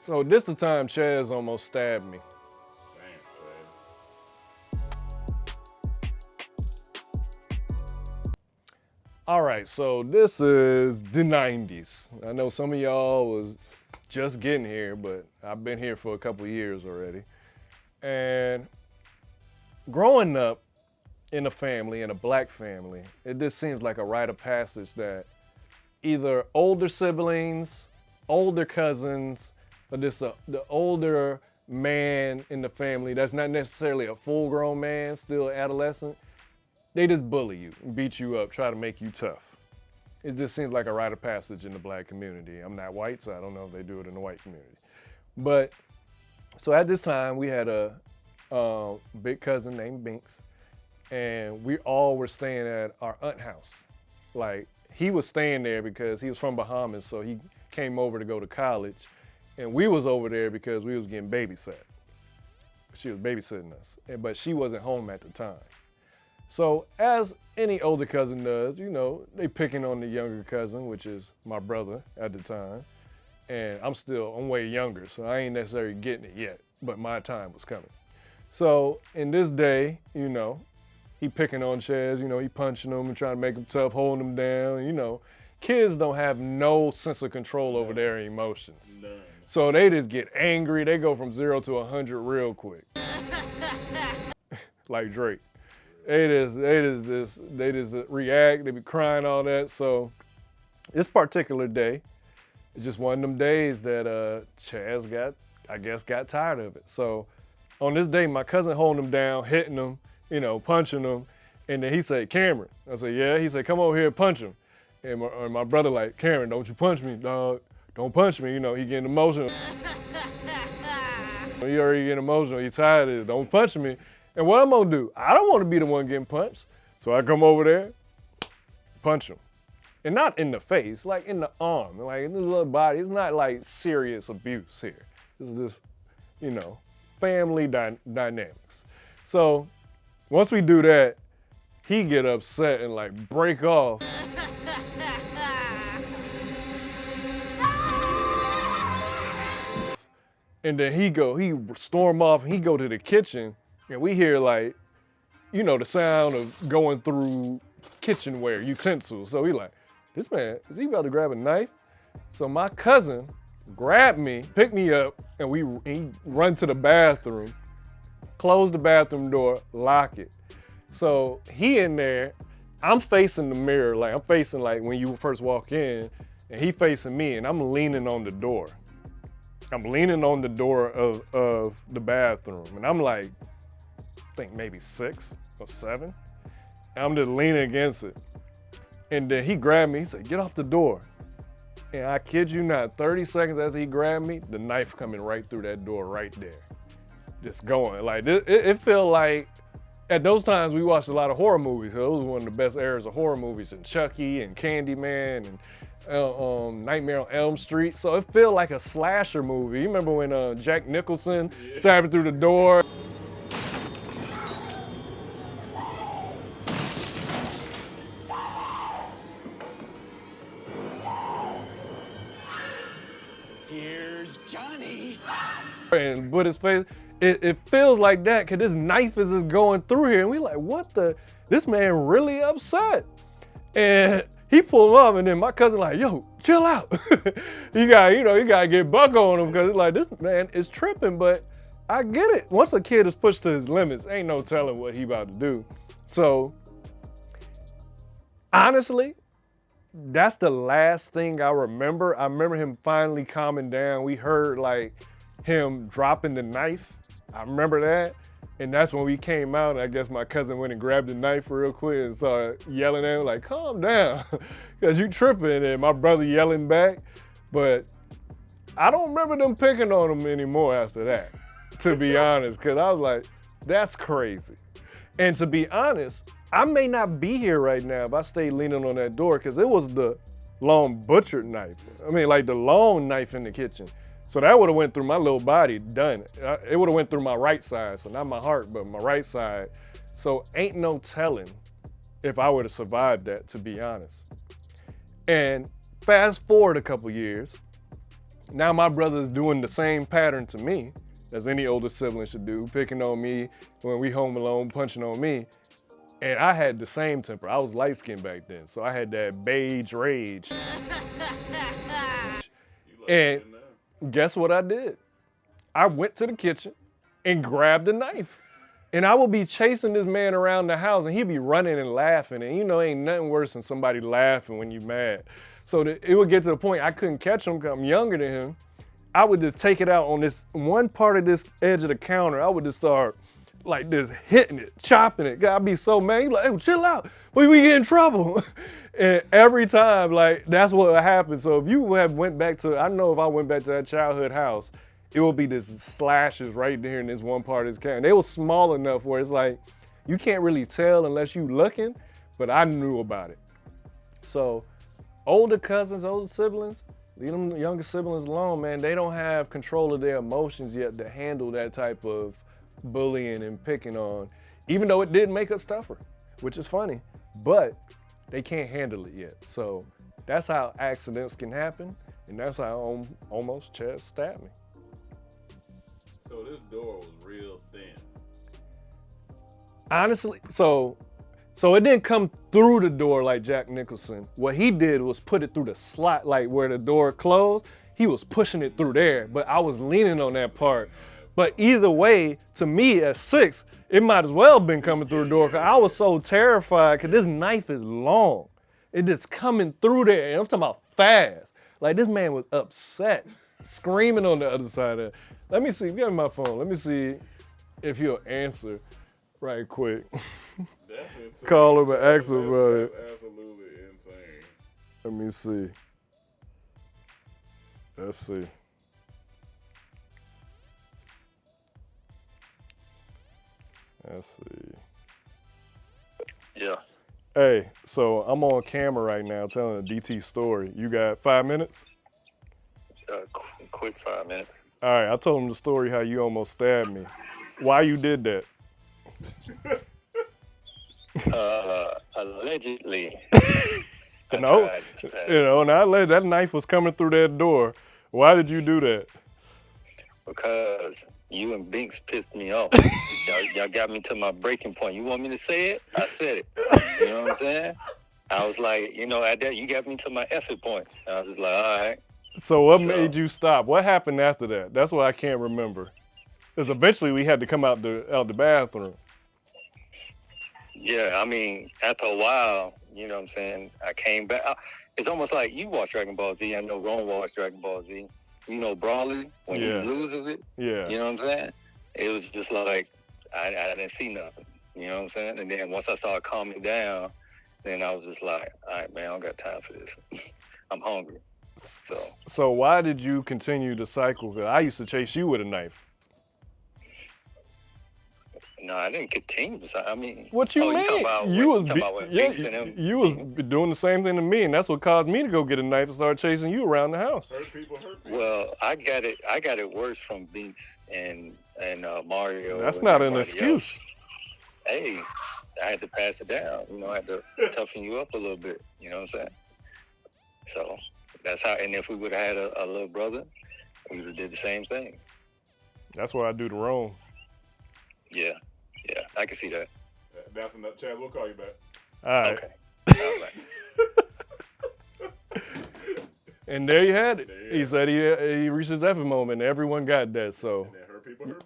So this the time Chaz almost stabbed me. All right, so this is the 90s. I know some of y'all was just getting here, but I've been here for a couple of years already. And growing up in a family, in a black family, it just seems like a rite of passage that either older siblings, older cousins, or just the older man in the family that's not necessarily a full-grown man, still adolescent, they just bully you, beat you up, try to make you tough. It just seems like a rite of passage in the black community. I'm not white, so I don't know if they do it in the white community. But, so at this time, we had a big cousin named Binks, and we all were staying at our aunt house. Like, he was staying there because he was from Bahamas, so he came over to go to college, and we was over there because we was getting babysat. She was babysitting us, but she wasn't home at the time. So as any older cousin does, you know, they picking on the younger cousin, which is my brother at the time. And I'm way younger, so I ain't necessarily getting it yet, but my time was coming. So in this day, you know, he picking on Chaz, you know, he punching him and trying to make him tough, holding him down, you know. Kids don't have no sense of control over their emotions. None. So they just get angry, they go from 0 to 100 real quick. Like Drake. They just react, they be crying, all that. So this particular day, it's just one of them days that Chaz got tired of it. So on this day, my cousin holding him down, hitting him, you know, punching him. And then he said, Cameron. I said, yeah. He said, come over here and punch him. And my brother like, Cameron, don't you punch me, dog. Don't punch me. You know, he getting emotional. He already getting emotional. He tired of it. Don't punch me. And what I'm gonna do? I don't want to be the one getting punched. So I come over there, punch him. And not in the face, like in the arm, like in the little body. It's not like serious abuse here. This is just, you know, family dynamics. So once we do that, he get upset and like break off. And then he storm off and he go to the kitchen. And we hear like, you know, the sound of going through kitchenware, utensils. So he like, this man, is he about to grab a knife? So my cousin grabbed me, picked me up, and he run to the bathroom, close the bathroom door, lock it. So he in there, I'm facing the mirror, like I'm facing like when you first walk in, and he facing me, and I'm leaning on the door. I'm leaning on the door of the bathroom, and I'm like, I think maybe 6 or 7. And I'm just leaning against it. And then he grabbed me, he said, get off the door. And I kid you not, 30 seconds after he grabbed me, the knife coming right through that door right there. Just going, like, it felt like, at those times we watched a lot of horror movies. So those were one of the best eras of horror movies, and Chucky and Candyman and Nightmare on Elm Street. So it felt like a slasher movie. You remember when Jack Nicholson stabbed through the door? Here's Johnny. And put his face, it feels like that because this knife is just going through here. And we like, what the, this man really upset. And he pulled him off, and then my cousin like, yo, chill out. you gotta get buck on him because it's like, this man is tripping, but I get it. Once a kid is pushed to his limits, ain't no telling what he about to do. So honestly, that's the last thing I remember. I remember him finally calming down. We heard like him dropping the knife. I remember that. And that's when we came out, and I guess my cousin went and grabbed the knife real quick and started yelling at him like, calm down, because you tripping, and my brother yelling back. But I don't remember them picking on him anymore after that, to be honest, because I was like, that's crazy. And to be honest, I may not be here right now if I stayed leaning on that door, because it was the long butcher knife. I mean, like the long knife in the kitchen. So that would have went through my little body, done. It would have went through my right side, so not my heart, but my right side. So ain't no telling if I would have survived that, to be honest. And fast forward a couple years, Now my brother's doing the same pattern to me as any older sibling should do, picking on me when we home alone, punching on me. And I had the same temper. I was light-skinned back then, so I had that beige rage. And guess what I did? I went to the kitchen and grabbed a knife. And I would be chasing this man around the house, and he'd be running and laughing. And you know, ain't nothing worse than somebody laughing when you mad. So it would get to the point I couldn't catch him because I'm younger than him. I would just take it out on this one part of this edge of the counter. I would just start like this, hitting it, chopping it. I'd be so mad. He'd be like, hey, chill out. We get in trouble. And every time, like, that's what would happen. So if you have went back to, I know if I went back to that childhood house, it will be this slashes right there in this one part of this counter. They were small enough where it's like, you can't really tell unless you looking, but I knew about it. So older cousins, older siblings, leave them younger siblings alone, man. They don't have control of their emotions yet to handle that type of bullying and picking on, even though it did make us tougher, which is funny, but they can't handle it yet. So that's how accidents can happen, and that's how almost Chaz stabbed me. So this door was real thin. Honestly, so it didn't come through the door like Jack Nicholson. What he did was put it through the slot, like where the door closed. He was pushing it through there, but I was leaning on that part. But either way, to me at 6, it might as well have been coming through the door because I was so terrified because this knife is long. It just coming through there, and I'm talking about fast. Like this man was upset, screaming on the other side of it. Let me see, give me my phone. Let me see if he'll answer right quick. Call him and ask him about it. Absolutely insane. Let me see. Let's see. Let's see. Yeah. Hey, so I'm on camera right now telling a DT story. You got 5 minutes? Quick 5 minutes. All right, I told him the story how you almost stabbed me. Why you did that? Allegedly. No, that knife was coming through that door. Why did you do that? Because you and Binks pissed me off. y'all got me to my breaking point. You want me to say it? I said it. You know what I'm saying? I was like, at that, you got me to my effort point. I was just like, all right. So what made you stop? What happened after that? That's what I can't remember. Because eventually we had to come out the bathroom. Yeah, I mean, after a while, you know what I'm saying, I came back. It's almost like you watch Dragon Ball Z. I know Ron watched Dragon Ball Z. You know Broly, when he loses it, yeah. You know what I'm saying? It was just like, I didn't see nothing. You know what I'm saying? And then once I saw it calming down, then I was just like, all right, man, I don't got time for this. I'm hungry. So why did you continue the cycle? 'Cause I used to chase you with a knife. No, I didn't continue. I mean, what you mean? You was doing the same thing to me, and that's what caused me to go get a knife and start chasing you around the house. Hurt people. Well, I got it worse from Binks and Mario. That's not an excuse. Else. Hey, I had to pass it down. I had to toughen you up a little bit. You know what I'm saying? So that's how. And if we would have had a little brother, we would have did the same thing. That's what I do to Rome. Yeah, I can see that. That's enough. Chaz, we'll call you back. All right. Okay. All right. And there you had it. He said he reached his effort moment, and everyone got that. So. And then hurt people hurt.